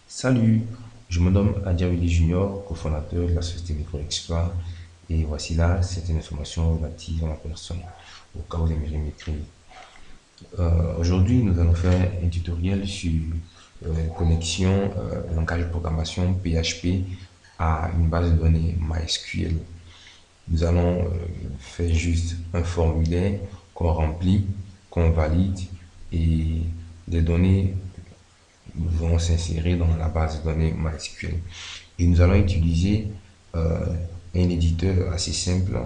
Salut, je me nomme Adja Junior, cofondateur de la société MicroExploit, et voici là certaines informations relatives à ma personne, au cas où vous aimeriez m'écrire. Aujourd'hui, nous allons faire un tutoriel sur connexion langage de programmation PHP à une base de données MySQL. Nous allons faire juste un formulaire qu'on remplit, qu'on valide et des données vont s'insérer dans la base de données MySQL. Et nous allons utiliser euh, un éditeur assez simple,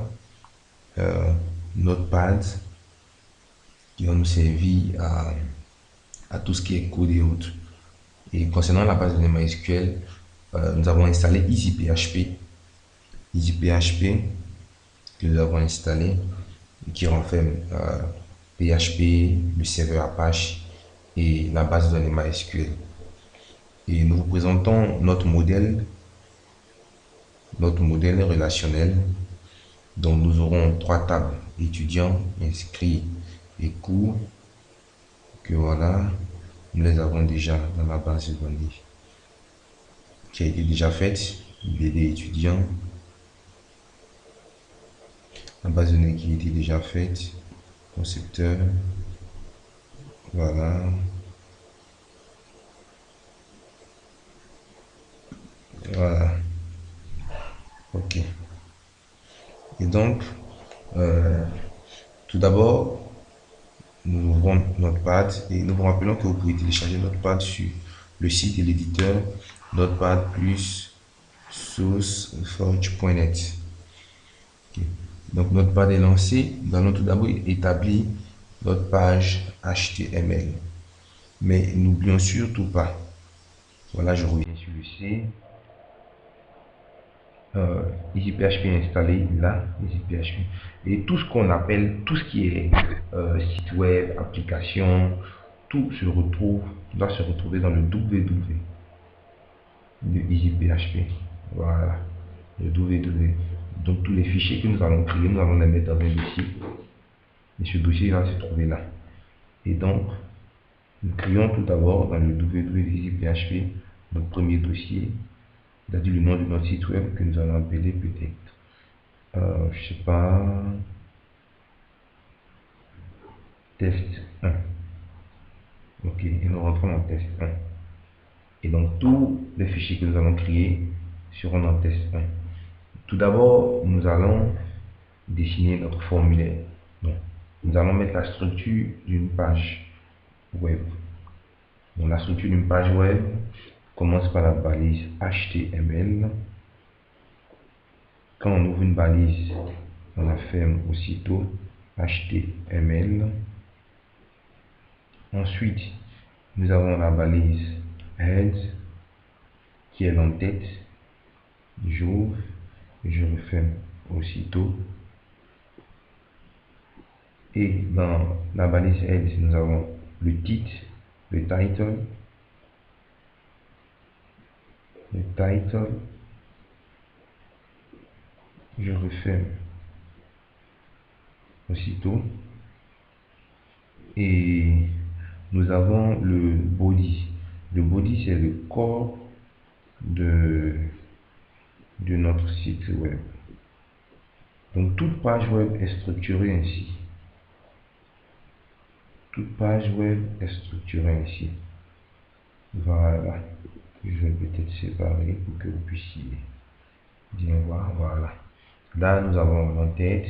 euh, Notepad, qui va nous servir à tout ce qui est code et autres. Et concernant la base de données MySQL, nous avons installé EasyPHP. EasyPHP que nous avons installé, qui renferme PHP, le serveur Apache et la base de données MySQL. Et nous vous présentons notre modèle relationnel. Donc nous aurons trois tables, étudiants, inscrits et cours, que voilà, nous les avons déjà dans la base de données qui a été déjà faite, BD étudiant, la base de données qui a été déjà faite, concepteur, voilà, voilà, ok. Et donc, euh, tout d'abord, nous ouvrons Notepad et nous vous rappelons que vous pouvez télécharger Notepad sur le site de l'éditeur Notepad plus sourceforge.net. Okay. Donc notre page est lancée. Nous allons tout d'abord établir notre page HTML. Mais n'oublions surtout pas. Voilà, je reviens sur le C. EasyPHP installé là, EasyPHP. Et tout ce qu'on appelle, tout ce qui est site web, application, tout doit se retrouver dans le www de EasyPHP. Voilà, le www. Donc tous les fichiers que nous allons créer, nous allons les mettre dans un dossier. Et ce dossier va se trouver là. Et donc, nous créons tout d'abord dans le www.easyphp notre premier dossier, c'est-à-dire le nom de notre site web que nous allons appeler peut-être, je sais pas, test 1. Ok, et nous rentrons dans test 1. Et donc, tous les fichiers que nous allons créer seront dans test 1. Tout d'abord, nous allons dessiner notre formulaire. Donc, nous allons mettre la structure d'une page web. Donc, la structure d'une page web commence par la balise HTML. Quand on ouvre une balise, on la ferme aussitôt HTML. Ensuite, nous avons la balise head qui est l'entête. J'ouvre et je referme aussitôt. Et dans la balise head, nous avons le titre, le title, je referme aussitôt. Et nous avons le body. Le body, c'est le corps de notre site web. Donc toute page web est structurée ainsi. Toute page web est structurée ainsi. Voilà. Je vais peut-être séparer pour que vous puissiez bien voir. Voilà. Là, nous avons l'entête.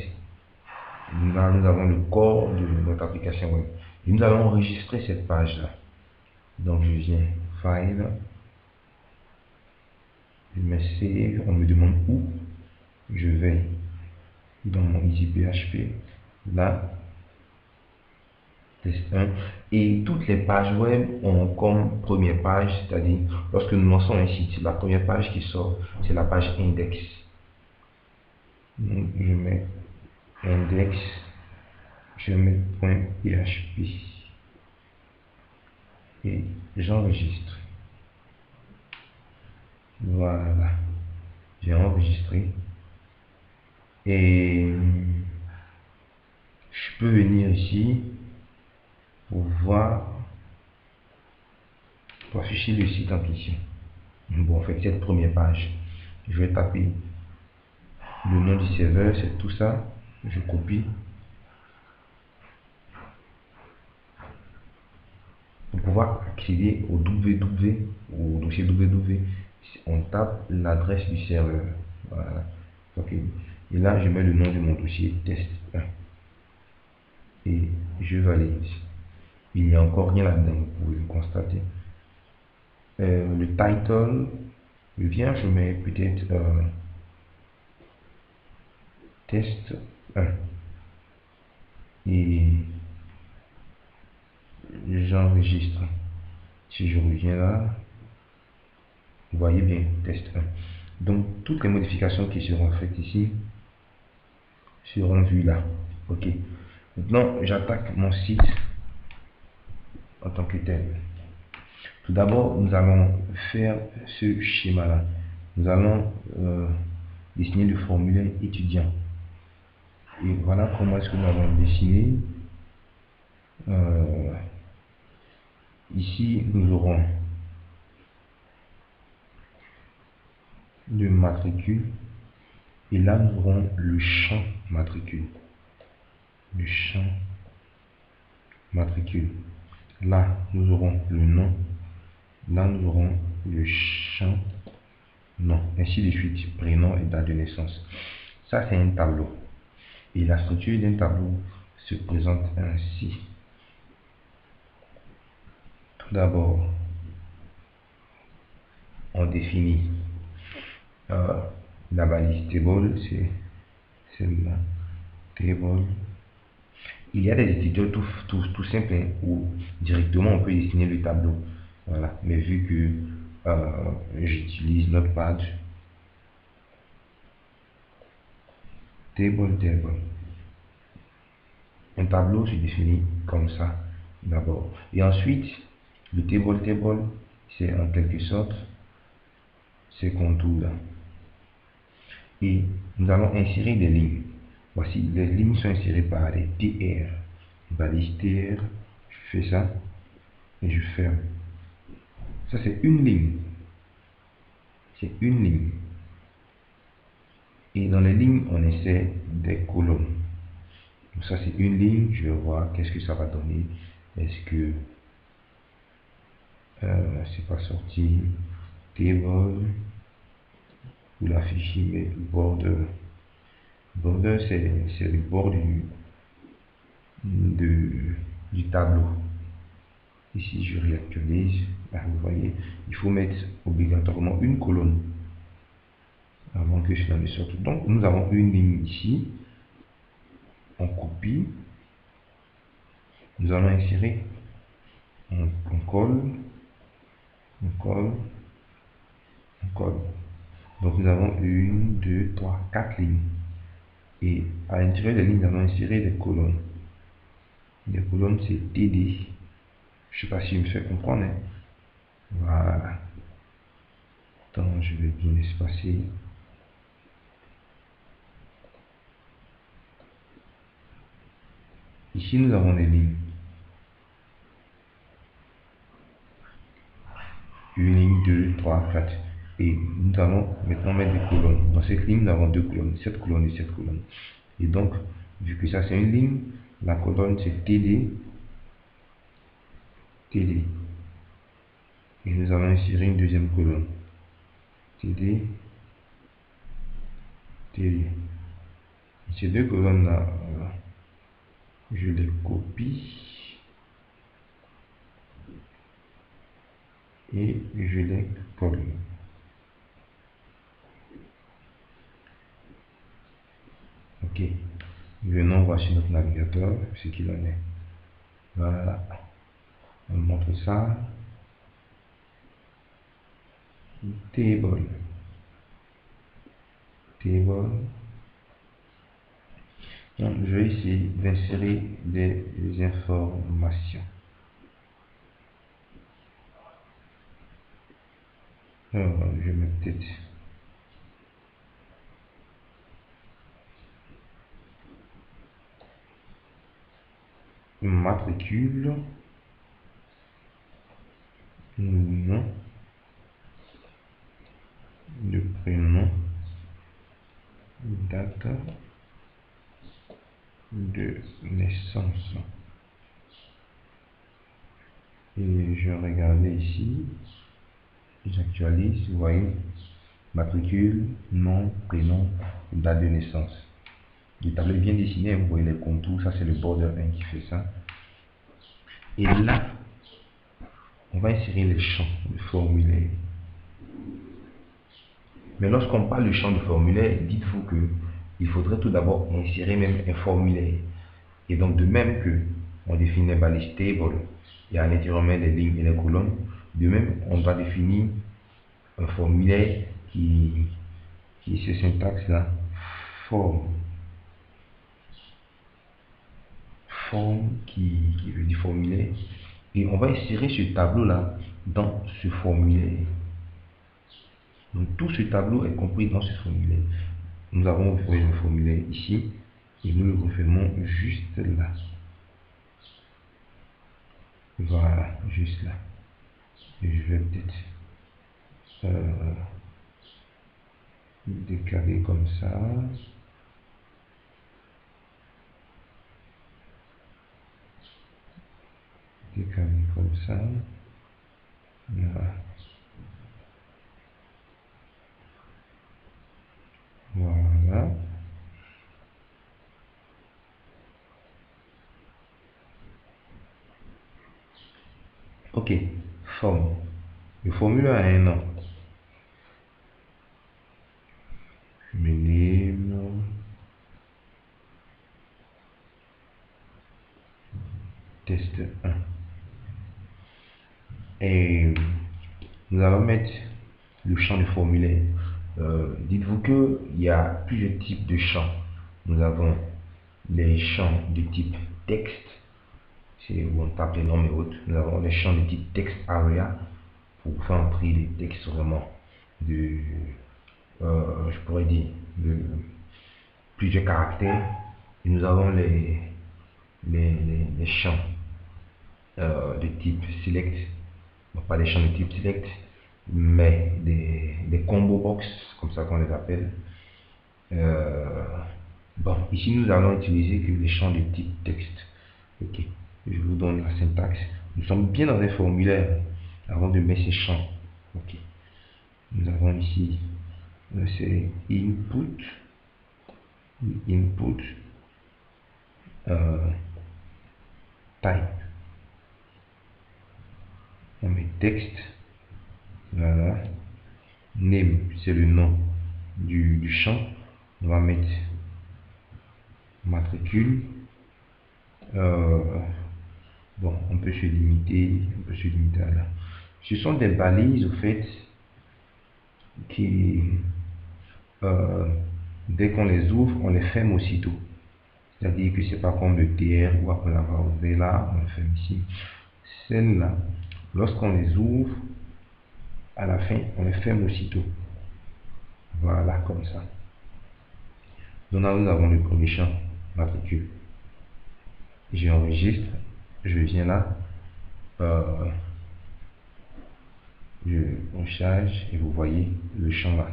Là, nous avons le corps de notre application web. Et nous allons enregistrer cette page-là. Donc, je viens File. Je mets Save. On me demande où. Je vais dans mon EasyPHP. Là, test 1. Et toutes les pages web ont comme première page, c'est-à-dire lorsque nous lançons un site, la première page qui sort, c'est la page index. Donc, je mets index, je mets .php et j'enregistre. Voilà, j'ai enregistré. Et je peux venir ici pour voir, pour afficher le site en question. Bon, en fait, cette première page, je vais taper le nom du serveur, c'est tout ça. Je copie. Pour pouvoir accéder au www, au dossier www, on tape l'adresse du serveur. Voilà. Ok. Et là, je mets le nom de mon dossier test 1. Et je valide. Il n'y a encore rien là-dedans, vous pouvez le constater. Le title, je mets peut-être test 1. Et j'enregistre. Si je reviens là, vous voyez bien, test 1. Donc, toutes les modifications qui seront faites ici seront vues là. OK. Maintenant, j'attaque mon site en tant que tel. Tout d'abord, nous allons faire ce schéma-là. Nous allons dessiner le formulaire étudiant. Et voilà comment est-ce que nous allons dessiner. Ici, nous aurons le matricule. Et là, nous aurons le champ matricule. Le champ matricule. Là, nous aurons le nom. Là, nous aurons le champ nom. Ainsi de suite. Prénom et date de naissance. Ça, c'est un tableau. Et la structure d'un tableau se présente ainsi. Tout d'abord, on définit la balise table, c'est celle-là. Table. Il y a des éditeurs tout simples hein, où directement on peut dessiner le tableau. Voilà. Mais vu que j'utilise Notepad, table. Un tableau se définit comme ça d'abord. Et ensuite, le table, c'est en quelque sorte ces contours-là. Et nous allons insérer des lignes. Voici, les lignes sont insérées par des TR. Balise TR, je fais ça et je ferme. Ça, c'est une ligne. C'est une ligne. Et dans les lignes, on insère des colonnes. Donc ça, c'est une ligne. Je vais voir qu'est-ce que ça va donner. Est-ce que c'est pas sorti? Table. Vous l'affichez, mais border. Border, c'est le bord du tableau. Ici, je réactualise. Là, vous voyez, il faut mettre obligatoirement une colonne avant que cela ne sorte. Donc, nous avons une ligne ici. On copie. Nous allons insérer. On colle. On colle. On colle. Donc, nous avons une, deux, trois, quatre lignes. Et à l'intérieur des lignes, nous allons insérer des colonnes. Les colonnes, c'est TD. Je ne sais pas si je me fais comprendre. Hein. Voilà. Attends, je vais bien espacer. Ici, nous avons des lignes. Une ligne, deux, trois, quatre. Et nous allons maintenant mettre des colonnes. Dans cette ligne, nous avons deux colonnes, cette colonne et cette colonne. Et donc, vu que ça c'est une ligne, la colonne c'est TD, TD. Et nous allons insérer une deuxième colonne. TD, TD. Ces deux colonnes-là, je les copie et je les colle. Ok. Venons voir sur notre navigateur ce qu'il en est. Voilà. On montre ça. Table. Table. Donc, je vais essayer d'insérer des informations. Je vais mettre peut-être une matricule. Non. date de naissance. Et je regarde ici, j'actualise, vous voyez, matricule, nom, prénom, date de naissance. Le tableau est bien dessiné, vous voyez les contours, ça c'est le border 1 qui fait ça. Et là, on va insérer les champs de formulaire. Mais lorsqu'on parle de champ de formulaire, dites-vous que il faudrait tout d'abord insérer même un formulaire. Et donc de même que on définit un balise table et à l'intérieur des lignes et des colonnes, de même on doit définir un formulaire qui est ce syntaxe là, forme qui veut dire formulaire, et on va insérer ce tableau là dans ce formulaire. Donc tout ce tableau est compris dans ce formulaire. Nous avons ouvert le formulaire ici et nous le refermons juste là. Voilà, juste là. Et je vais peut-être décaler comme ça. Décaler comme ça. Voilà. Voilà. Ok, forme. Le formulaire a un nom. Je me name. Test 1. Et nous allons mettre le champ de formulaire. Dites-vous qu'il y a plusieurs types de champs. Nous avons les champs de type texte, c'est où on tape les noms et autres. Nous avons les champs de type text area pour faire entrer des textes vraiment de, je pourrais dire, de plusieurs caractères. Et nous avons les champs de type select, bon, pas des champs de type select, mais des combo box, comme ça qu'on les appelle. Bon, ici nous allons utiliser que les champs de type texte. Ok, je vous donne la syntaxe. Nous sommes bien dans un formulaire avant de mettre ces champs. Ok, nous avons ici c'est input, type. On met texte, voilà. Name, c'est le nom du champ. On va mettre matricule. Bon, on peut se limiter à là. Ce sont des balises, au fait, qui, dès qu'on les ouvre, on les ferme aussitôt. C'est-à-dire que c'est pas comme le TR où après l'avoir ouvert là, on le ferme ici. Celles-là, lorsqu'on les ouvre, à la fin, on les ferme aussitôt. Voilà, comme ça. Donc là, nous avons le premier champ, matricule. J'enregistre, je viens là, je recharge et vous voyez le champ là.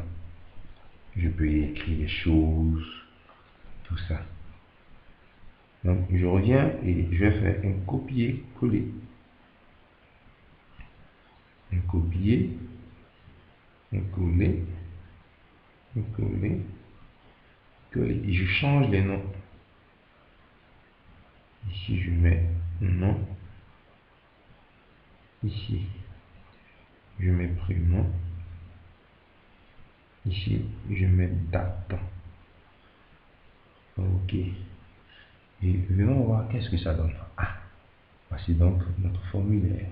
Je peux y écrire des choses, tout ça. Donc je reviens et je vais faire un copier-coller. Un copier, un coller, un coller, coller. Et je change les noms. Ici je mets nom. Ici je mets prénom. Ici je mets date. Ok. Et venons voir qu'est-ce que ça donne. Ah, voici donc notre formulaire.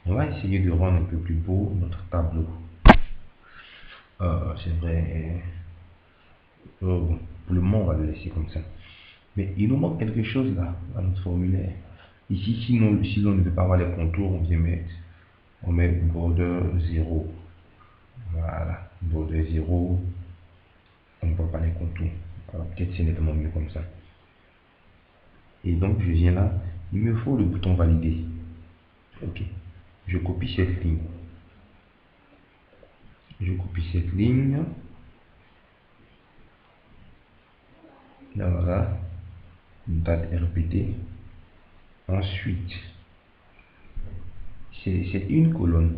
On va essayer de rendre un peu plus beau notre tableau. C'est vrai, pour le moment, on va le laisser comme ça. Mais il nous manque quelque chose là, dans notre formulaire. Ici, si l'on ne veut pas avoir les contours, on vient mettre, on met border 0. Voilà, border 0. On ne voit pas les contours. Peut-être c'est nettement mieux comme ça. Et donc, je viens là. Il me faut le bouton valider. Ok. Je copie cette ligne. Je copie cette ligne. Là, voilà, date est répétée. Ensuite, c'est une colonne.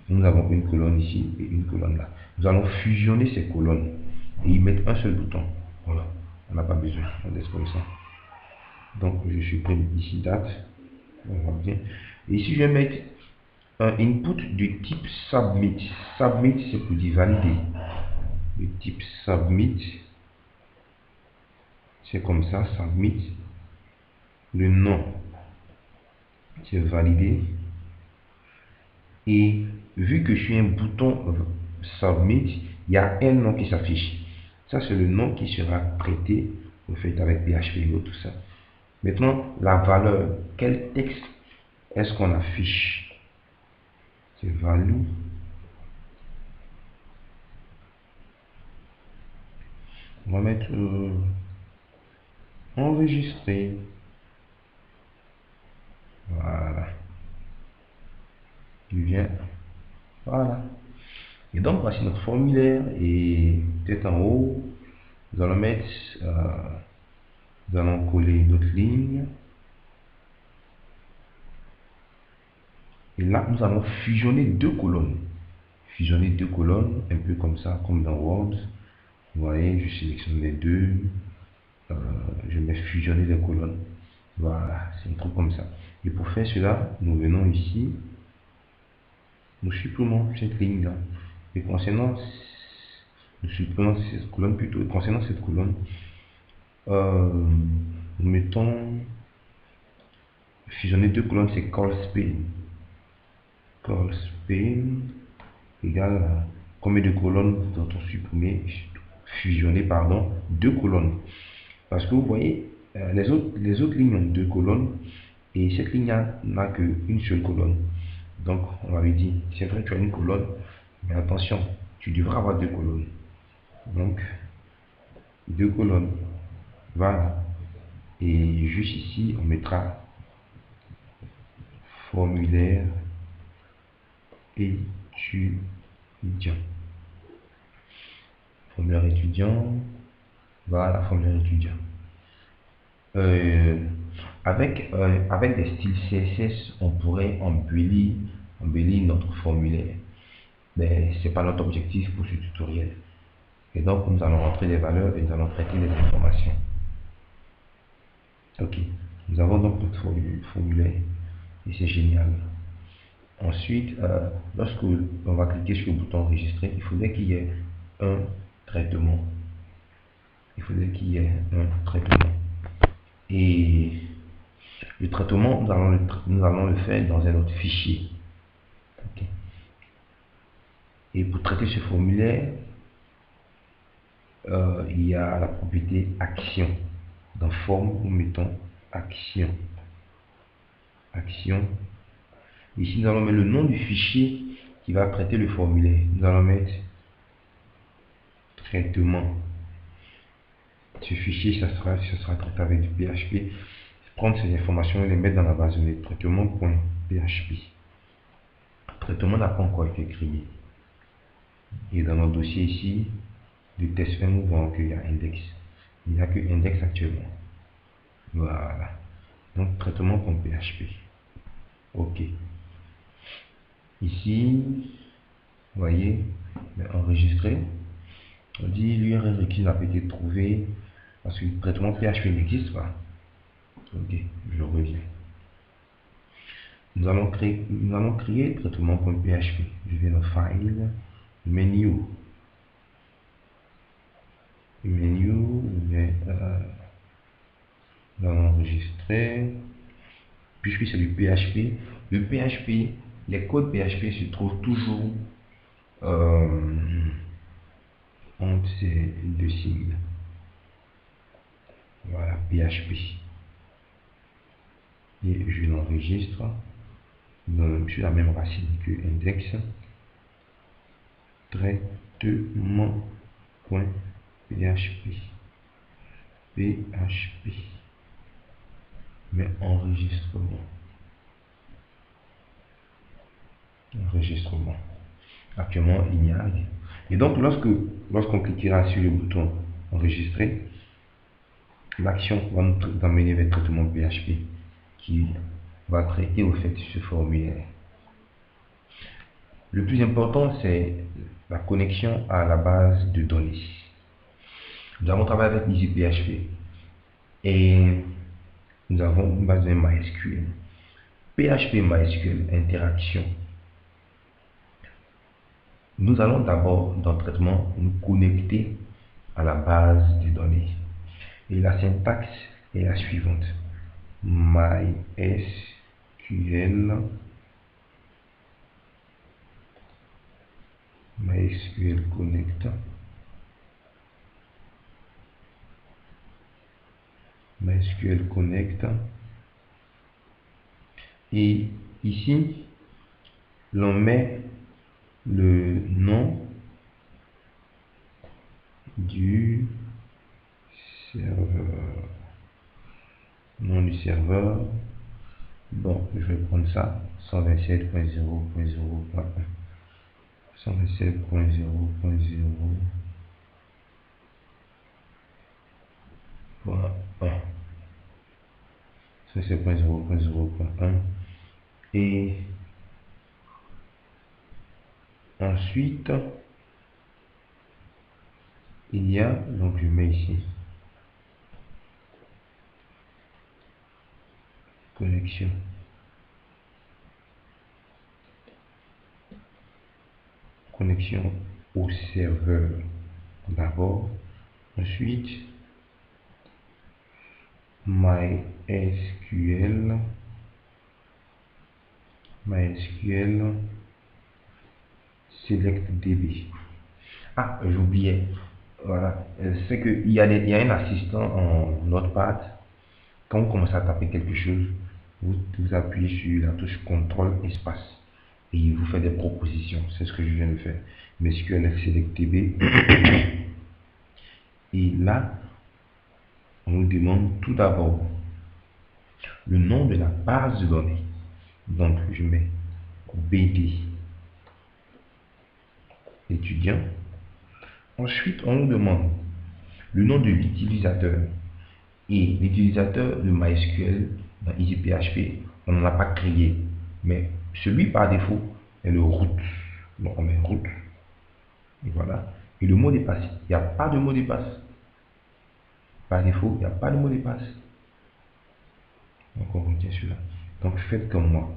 Nous avons une colonne ici et une colonne là. Nous allons fusionner ces colonnes et y mettre un seul bouton. Voilà, on n'a pas besoin, on laisse comme ça. Donc, je supprime ici date. On voit bien. Et ici, je vais mettre un input du type submit. Submit, c'est pour dire valider. Le type submit, c'est comme ça, submit. Le nom, c'est validé. Et vu que je suis un bouton submit, il y a un nom qui s'affiche. Ça, c'est le nom qui sera traité, au fait, avec PHP, tout ça. Maintenant, la valeur, quel texte est-ce qu'on affiche? C'est value. On va mettre enregistrer. Voilà. Il vient. Voilà. Et donc, voici notre formulaire. Et peut-être en haut, nous allons mettre, nous allons coller une autre ligne. Et là, nous allons fusionner deux colonnes. Fusionner deux colonnes, un peu comme ça, comme dans Word. Vous voyez, je sélectionne les deux. Je mets fusionner les colonnes. Voilà, c'est un truc comme ça. Et pour faire cela, nous venons ici. Nous supprimons cette ligne-là. Et concernant, nous supprimons cette colonne plutôt. Et concernant cette colonne, nous mettons fusionner deux colonnes, c'est call span. Call span égale à combien de colonnes doit-on supprimer, fusionner, pardon, deux colonnes. Parce que vous voyez, les autres lignes ont deux colonnes et cette ligne n'a qu'une seule colonne. Donc, on m'avait dit, c'est vrai, tu as une colonne, mais attention, tu devras avoir deux colonnes. Donc, deux colonnes. Voilà. Et juste ici, on mettra formulaire étudiant. Formulaire étudiant. Voilà, formulaire étudiant. Avec des styles CSS, on pourrait embellir notre formulaire. Mais ce n'est pas notre objectif pour ce tutoriel. Et donc, nous allons rentrer les valeurs et nous allons traiter les informations. Ok, nous avons donc notre formulaire et c'est génial. Ensuite, lorsque on va cliquer sur le bouton enregistrer, il faudrait qu'il y ait un traitement. Il faudrait qu'il y ait un traitement. Et le traitement, nous allons le faire dans un autre fichier. Okay. Et pour traiter ce formulaire, il y a la propriété action. Dans forme, nous mettons action. Action. Ici, nous allons mettre le nom du fichier qui va traiter le formulaire. Nous allons mettre traitement. Ce fichier, ça sera traité avec du PHP. Prendre ces informations et les mettre dans la base de données traitement.php. Traitement n'a pas encore été créé. Et dans notre dossier ici, de test 1, nous voyons qu'il y a index. Il n'y a que index actuellement. Voilà. Donc, traitement.php. OK. Ici, vous voyez, enregistrer. On dit l'URL requise n'a pas été trouvé parce que le traitement PHP n'existe pas. Ok, je reviens. Nous allons créer traitement.php. Je vais dans File, Menu. Menu, nous allons enregistrer. Puisque c'est du PHP, le PHP, les codes PHP se trouvent toujours entre ces deux signes. Voilà, PHP. Et je l'enregistre sur la même racine que index. Traitement.php. PHP. Mais enregistrement. Enregistrement. Actuellement, il n'y a rien. Et donc, lorsqu'on cliquera sur le bouton enregistrer, l'action va nous amener vers le traitement PHP qui va traiter au fait ce formulaire. Le plus important, c'est la connexion à la base de données. Nous avons travaillé avec EasyPHP et nous avons une base de données MySQL. PHP MySQL interaction. Nous allons d'abord, dans le traitement, nous connecter à la base de données. Et la syntaxe est la suivante. MySQL Connect. MySQL Connect. Et ici, l'on met le nom du serveur. Nom du serveur. Bon, je vais prendre ça. 127.0.0.1. 127.0.0.1. 127.0.0.1. Et ensuite, il y a, donc je mets ici, connexion. Connexion au serveur d'abord. Ensuite, MySQL SelectDB. Ah, j'oubliais. Voilà. C'est qu'il y a un assistant en Notepad. Quand vous commencez à taper quelque chose, vous appuyez sur la touche CTRL espace et il vous fait des propositions. C'est ce que je viens de faire. MySQL SelectDB. Et là, on nous demande tout d'abord le nom de la base de données. Donc, je mets BD étudiant. Ensuite, on nous demande le nom de l'utilisateur. Et l'utilisateur de MySQL dans EasyPHP, on n'en a pas créé. Mais celui par défaut est le root. Donc, on met root. Et voilà. Et le mot de passe, il n'y a pas de mot de passe. Par défaut, il n'y a pas de mot de passe. Donc, on retient celui-là. Donc, faites comme moi.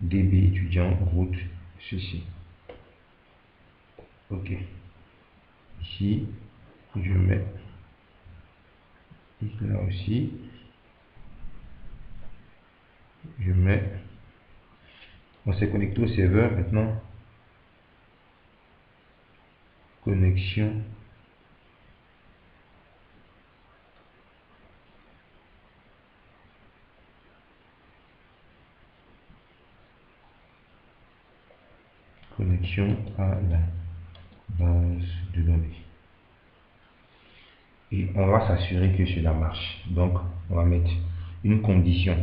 DB étudiant, root, ceci. OK. Ici, je mets là aussi. Je mets. On s'est connecté au serveur maintenant. Connexion. Connexion à la base de données. Et on va s'assurer que cela marche. Donc, on va mettre une condition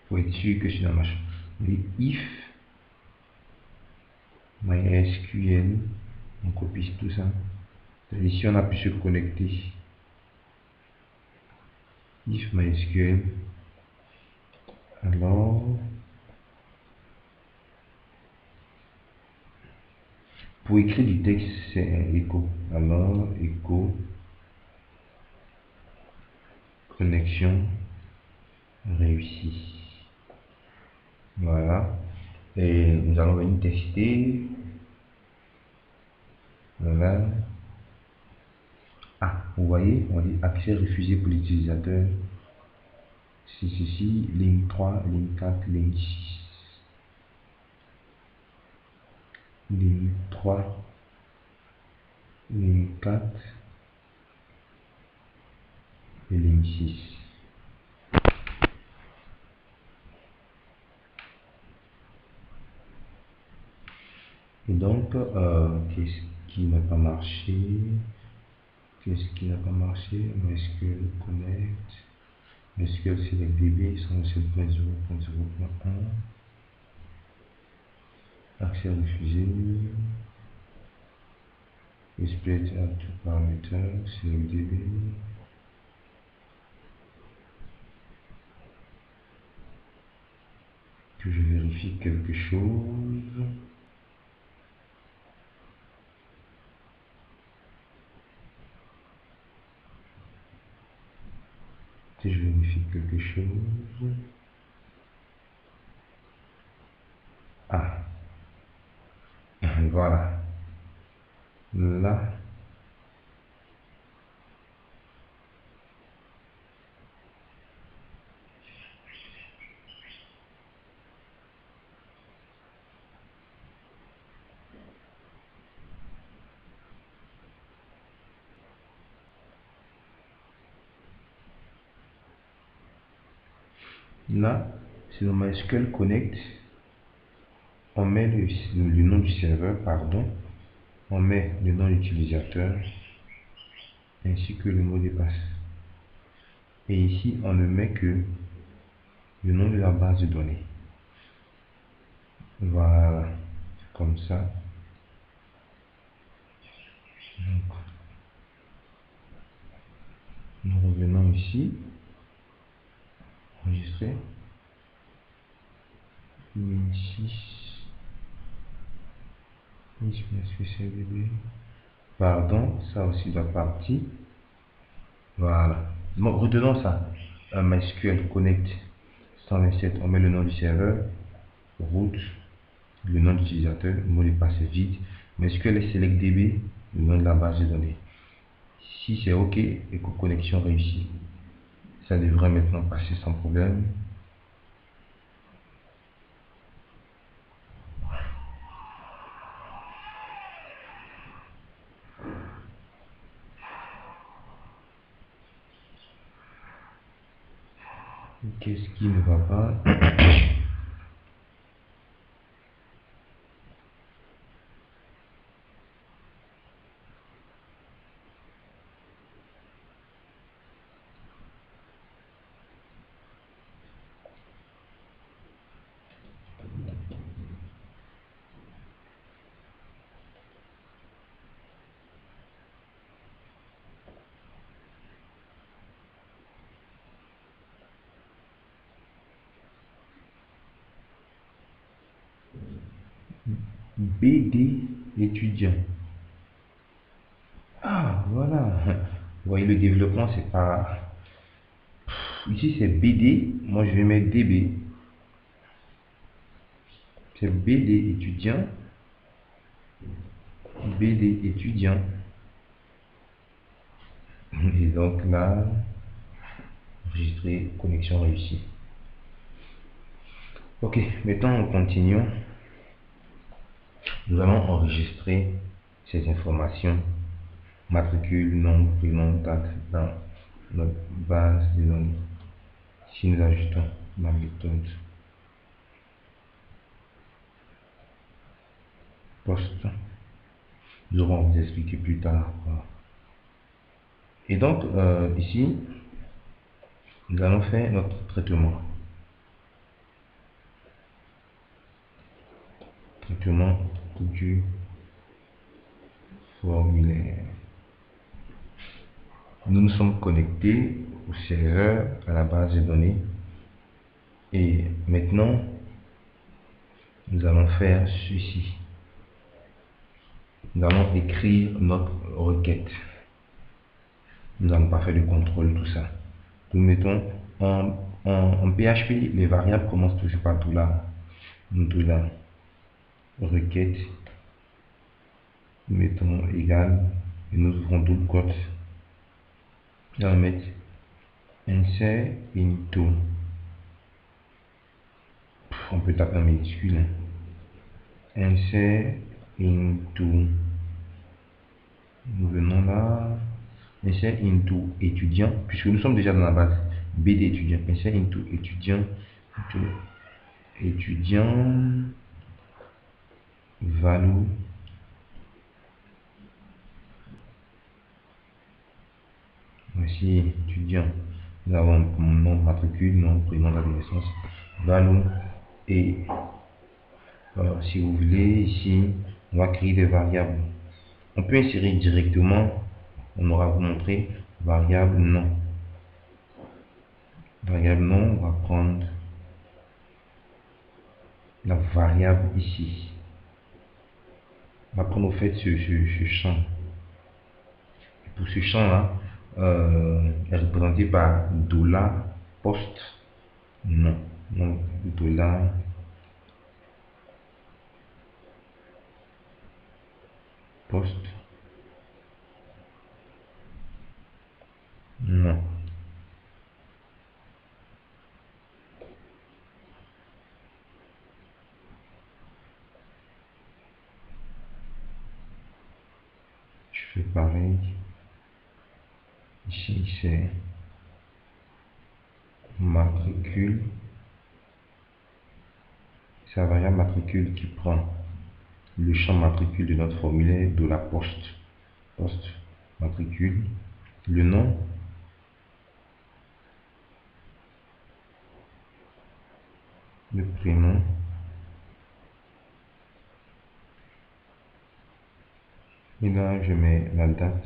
pour être sûr que cela marche. Et if MySQL, on copie tout ça. Ici, on a pu se connecter. If MySQL, alors, pour écrire du texte, c'est un écho. Alors, écho, connexion réussie. Voilà. Et nous allons venir tester. Voilà. Ah, vous voyez, on dit accès refusé pour l'utilisateur. C'est ceci, ligne 3, ligne 4, ligne 6. Ligne 3, ligne 4 et ligne 6. Et donc, qu'est-ce qui n'a pas marché? Qu'est-ce qui n'a pas marché? MySQL Connect, MySQL SelectDB 107.0.0.1, accès refusé. split up to parameter, CLDB. Que je vérifie quelque chose. Que je vérifie quelque chose. Ah, voilà. Là, là, c'est dans MySQL Connect. On met le nom du serveur, pardon. On met le nom de l'utilisateur ainsi que le mot de passe. Et ici, on ne met que le nom de la base de données. Voilà, comme ça. Donc, nous revenons ici, enregistrer, 1006, spécial. Pardon, ça aussi doit partir. Voilà. Bon, retenons ça. MySQL Connect 127, on met le nom du serveur, route, le nom d'utilisateur, le mot de passe vide. MySQL SelectDB, le nom de la base de données. Si c'est OK et que connexion réussie, ça devrait maintenant passer sans problème. Qu'est-ce qui ne va pas? BD étudiant. Ah, voilà. Vous voyez, le développement, c'est pas... Ici, c'est BD. Moi, je vais mettre DB. C'est BD étudiant. BD étudiant. Et donc là, enregistrer, connexion réussie. Ok, maintenant on continue. Nous allons enregistrer ces informations, matricule, nom, prénom, date, dans notre base de données. Si nous ajoutons la méthode post, nous aurons vous expliquer plus tard. Et donc ici, nous allons faire notre traitement. Traitement du formulaire. Nous nous sommes connectés au serveur, à la base de données. Et maintenant, nous allons faire ceci. Nous allons écrire notre requête. Nous n'allons pas faire de contrôle, tout ça. Nous mettons en PHP, les variables commencent toujours par tout là. Tout là. Requête. Nous mettons égal. Et nous ouvrons double quote. Nous allons mettre insert into. On peut taper en minuscule. Insert into. Nous venons là. Insert into étudiant, puisque nous sommes déjà dans la base BD étudiant. Insert into étudiant. Étudiant. Value. Voici étudiant. Nous avons nom, matricule, nom, prénom, date de naissance, value. Et si vous voulez, ici, on va créer des variables. On peut insérer directement, on aura montré variable non. Variable non, on va prendre la variable ici. On va prendre au fait ce champ. Pour ce champ-là, est représenté par $post non. Donc, $post non. Je fais pareil. Ici, c'est matricule. C'est la variable matricule qui prend le champ matricule de notre formulaire $post. Post matricule. Le nom. Le prénom. Et là, je mets la date.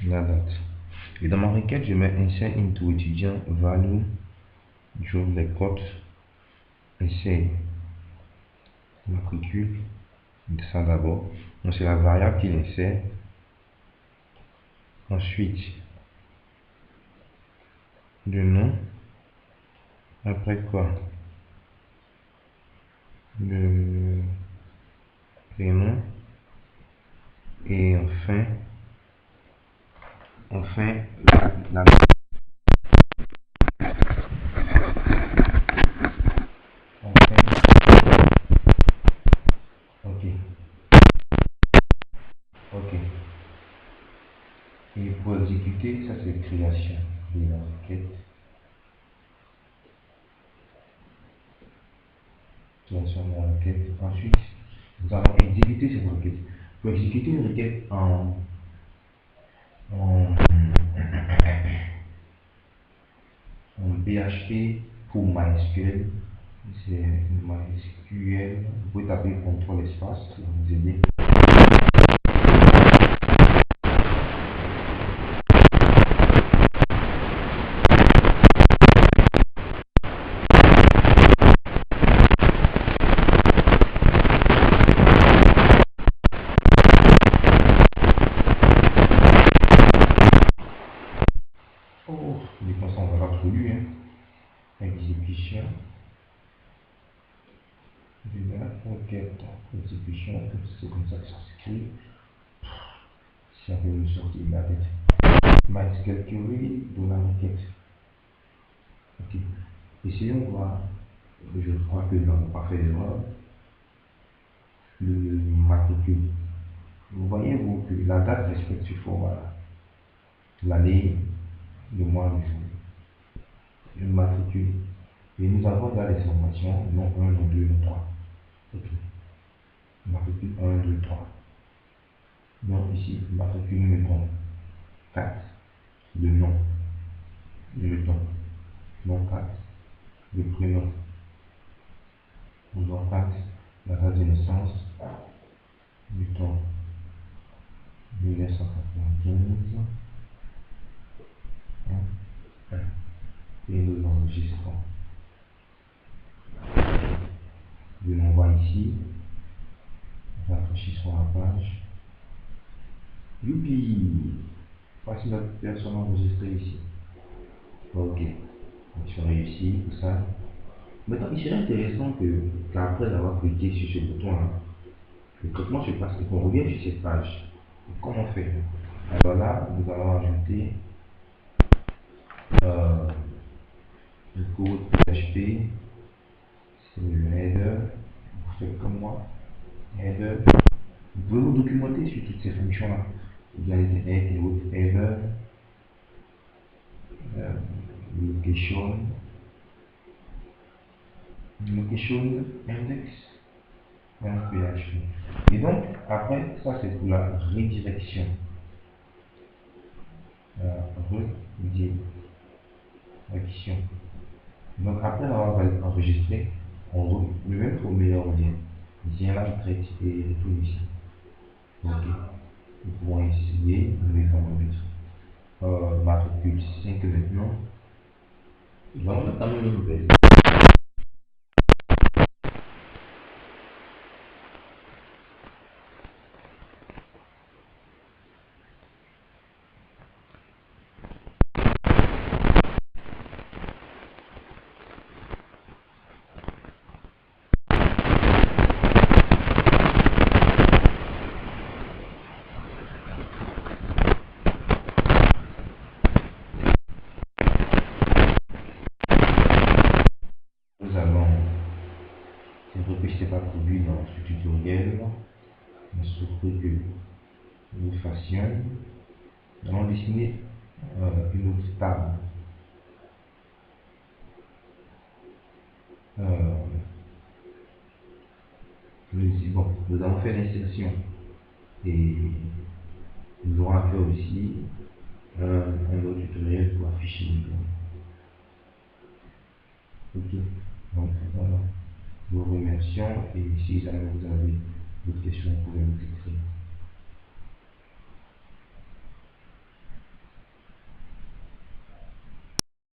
La date. Et dans ma requête, je mets insert into étudiant value. J'ouvre les codes. Insert matricule. Ça d'abord. Donc c'est la variable qu'il insère. Ensuite, le nom. Après quoi? Le prénom. Et enfin, la enfin, ok, ok. Et pour exécuter, ça c'est création de la requête. Création de la requête. Ensuite, nous allons exécuter cette requête. Pour exécuter une requête en PHP pour MySQL, c'est MySQL. Vous pouvez taper CTRL espace, ça va vous aider. Oh, il est pensé, on va pas trop lu, hein. Exécution de la requête. Exécution, c'est comme ça que ça s'écrit. Ça peut me sortir de la tête. MySQL query de la requête. Ok. Essayons de voir. Je crois que nous n'avons pas fait d'erreur. Le matricule. Vous voyez vous que la date respecte ce format-là. L'année, le mois, le jour. Le matricule. Et nous avons là les informations, non 1, non 2, non 3. Ok. Matricule 1, 2, 3. Donc ici, matricule, nous mettons 4. Le nom. Nous mettons nom 4. Le prénom. Nous avons 4. La date de naissance. Mettons 1995. Et nous enregistrons. Je l'envoie ici. Rafraîchissons la page. Youpi! Voici notre personne enregistrée ici. Ok. Mission réussie, tout ça. Maintenant, il serait intéressant qu'après avoir cliqué sur ce bouton-là, le traitement se passe et qu'on revienne sur cette page. Et comment on fait? Alors là, nous allons ajouter le code PHP. C'est le header. Vous faites comme moi. Header. Vous pouvez vous documenter sur toutes ces fonctions-là. Égalité et autres header. Location. Location index. PHP. Et donc, après, ça c'est pour la redirection. Redirection. Donc, après avoir enregistré, on le même formulaire revient. Ici, là, il traite et retourne ici. Ok. Nous pouvons essayer de les faire matricule 5 maintenant. Nous allons entamer une nouvelle. Nous allons, c'est vrai que je n'ai pas prévu dans ce tutoriel, mais sauf que nous fassions, nous allons dessiner une autre table. Bon, nous allons faire l'insertion et nous aurons à faire aussi un autre tutoriel pour afficher les données. Ok, donc voilà. Nous vous remercions et si jamais vous avez d'autres questions, vous pouvez nous écrire.